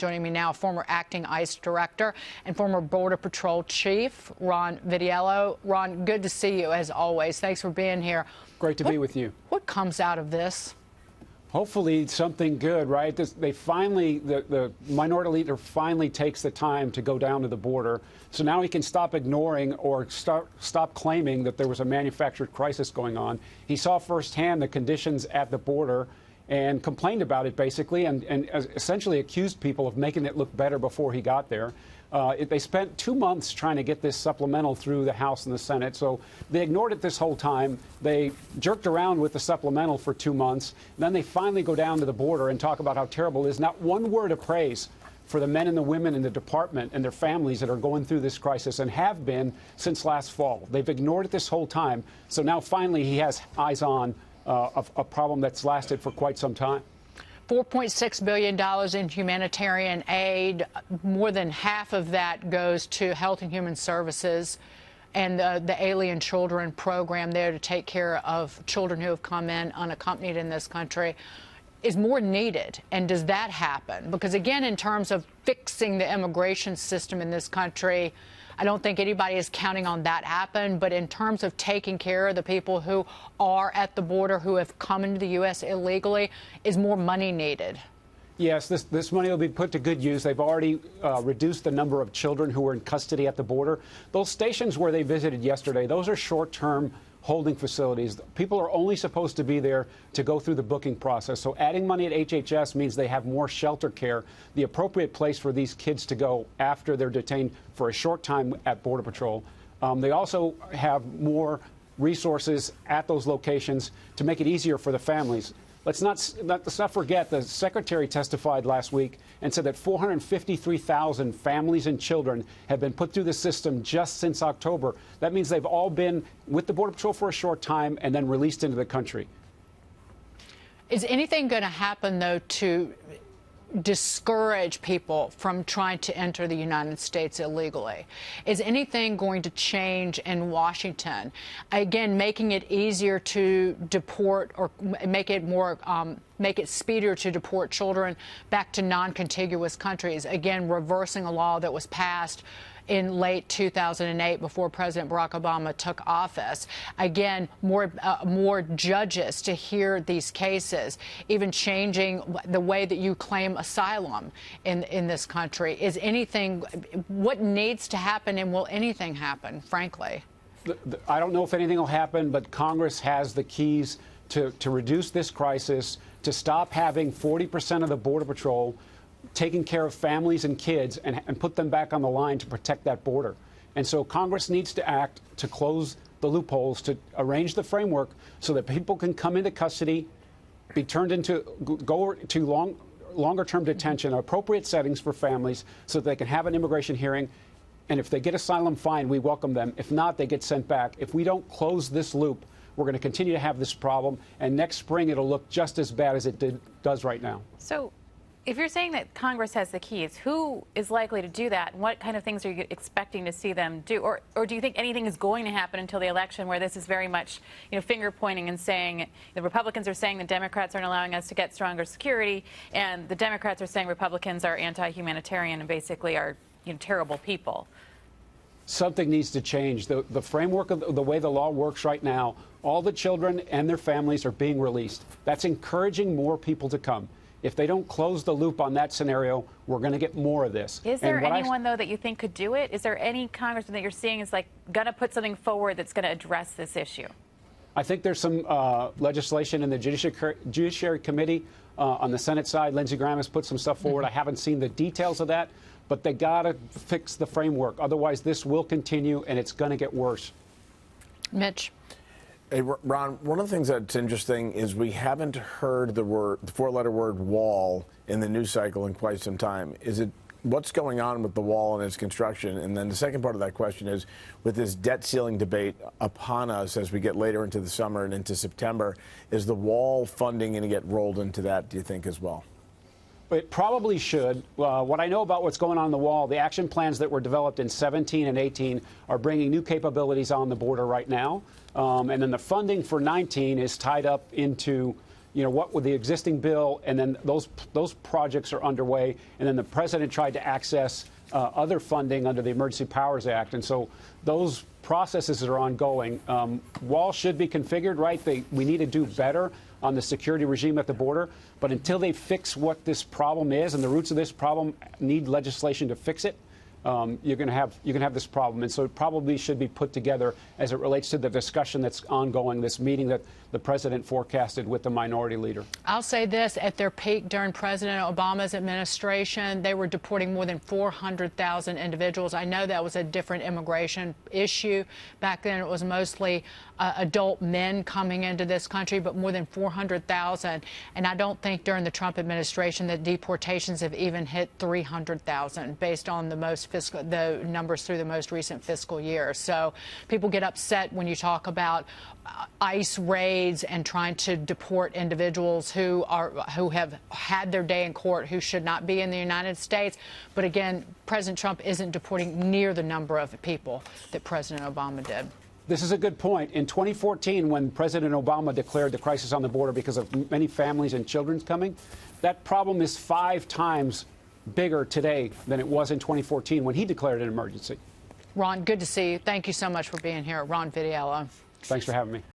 Joining me now, former acting ICE director and former Border Patrol chief, Ron Vitiello. Ron, good to see you as always. Thanks for being here. Great to be with you. What comes out of this? Hopefully something good, right? The minority leader finally takes the time to go down to the border. So now he can stop ignoring or stop claiming that there was a manufactured crisis going on. He saw firsthand the conditions at the border and complained about it, basically, and essentially accused people of making it look better before he got there. They spent 2 months trying to get this supplemental through the House and the Senate, so they ignored it this whole time. They jerked around with the supplemental for 2 months. Then they finally go down to the border and talk about how terrible it is. Not one word of praise for the men and the women in the department and their families that are going through this crisis and have been since last fall. They've ignored it this whole time. So now finally he has eyes on a problem that's lasted for quite some time. $4.6 billion in humanitarian aid. More than half of that goes to Health and Human Services and the Alien Children program there to take care of children who have come in unaccompanied in this country. Is more needed, and does that happen? Because again, in terms of fixing the immigration system in this country, I don't think anybody is counting on that happen. But in terms of taking care of the people who are at the border, who have come into the U.S. illegally, is more money needed? Yes, this money will be put to good use. They've already reduced the number of children who are in custody at the border. Those stations where they visited yesterday, those are short-term holding facilities. People are only supposed to be there to go through the booking process. So adding money at HHS means they have more shelter care, the appropriate place for these kids to go after they're detained for a short time at Border Patrol. They also have more resources at those locations to make it easier for the families. Let's not forget the secretary testified last week and said that 453,000 families and children have been put through the system just since October. That means they've all been with the Border Patrol for a short time and then released into the country. Is anything going to happen, though, to discourage people from trying to enter the United States illegally? Is anything going to change in Washington? Again, making it easier to deport or make it speedier to deport children back to non-contiguous countries. Again, reversing a law that was passed in late 2008 before President Barack Obama took office. Again, more judges to hear these cases, even changing the way that you claim asylum in this country. Is anything, what needs to happen, and will anything happen, frankly? I don't know if anything will happen, but Congress has the keys to reduce this crisis, to stop having 40% of the Border Patrol taking care of families and kids and put them back on the line to protect that border. And so Congress needs to act to close the loopholes, to arrange the framework so that people can come into custody, be turned into, go to longer-term detention, appropriate settings for families so that they can have an immigration hearing. And if they get asylum, fine, we welcome them. If not, they get sent back. If we don't close this loop, we're going to continue to have this problem. And next spring, it'll look just as bad as it does right now. So if you're saying that Congress has the keys, who is likely to do that? What kind of things are you expecting to see them do? Or do you think anything is going to happen until the election, where this is very much, finger pointing and saying the Republicans are saying the Democrats aren't allowing us to get stronger security, and the Democrats are saying Republicans are anti-humanitarian and basically are terrible people? Something needs to change. The framework of the way the law works right now, all the children and their families are being released. That's encouraging more people to come. If they don't close the loop on that scenario, we're going to get more of this. Is there anyone, though, that you think could do it? Is there any congressman that you're seeing is going to put something forward that's going to address this issue? I think there's some legislation in the Judiciary Committee on the Senate side. Lindsey Graham has put some stuff forward. I haven't seen the details of that, but they got to fix the framework. Otherwise, this will continue, and it's going to get worse. Mitch. Hey, Ron, one of the things that's interesting is we haven't heard the four-letter word wall in the news cycle in quite some time. Is it what's going on with the wall and its construction? And then the second part of that question is, with this debt ceiling debate upon us as we get later into the summer and into September, is the wall funding going to get rolled into that, do you think, as well? It probably should. What I know about what's going on the wall, the action plans that were developed in 17 and 18 are bringing new capabilities on the border right now. And then the funding for 19 is tied up into you know, what with the existing bill, and then those projects are underway, and then the president tried to access other funding under the Emergency Powers Act, and so those processes are ongoing. Walls should be configured, right? We need to do better on the security regime at the border, but until they fix what this problem is, and the roots of this problem need legislation to fix it, you're going to have this problem, and so it probably should be put together as it relates to the discussion that's ongoing, this meeting that the president forecasted with the minority leader. I'll say this: at their peak during President Obama's administration, they were deporting more than 400,000 individuals. I know that was a different immigration issue. Back then, it was mostly adult men coming into this country, but more than 400,000. And I don't think during the Trump administration that deportations have even hit 300,000 based on the numbers through the most recent fiscal year. So people get upset when you talk about ICE raids and trying to deport individuals who have had their day in court, who should not be in the United States. But again, President Trump isn't deporting near the number of people that President Obama did. This is a good point. In 2014, when President Obama declared the crisis on the border because of many families and children coming, that problem is 5 times bigger today than it was in 2014 when he declared an emergency. Ron, good to see you. Thank you so much for being here. Ron Vitiello. Thanks for having me.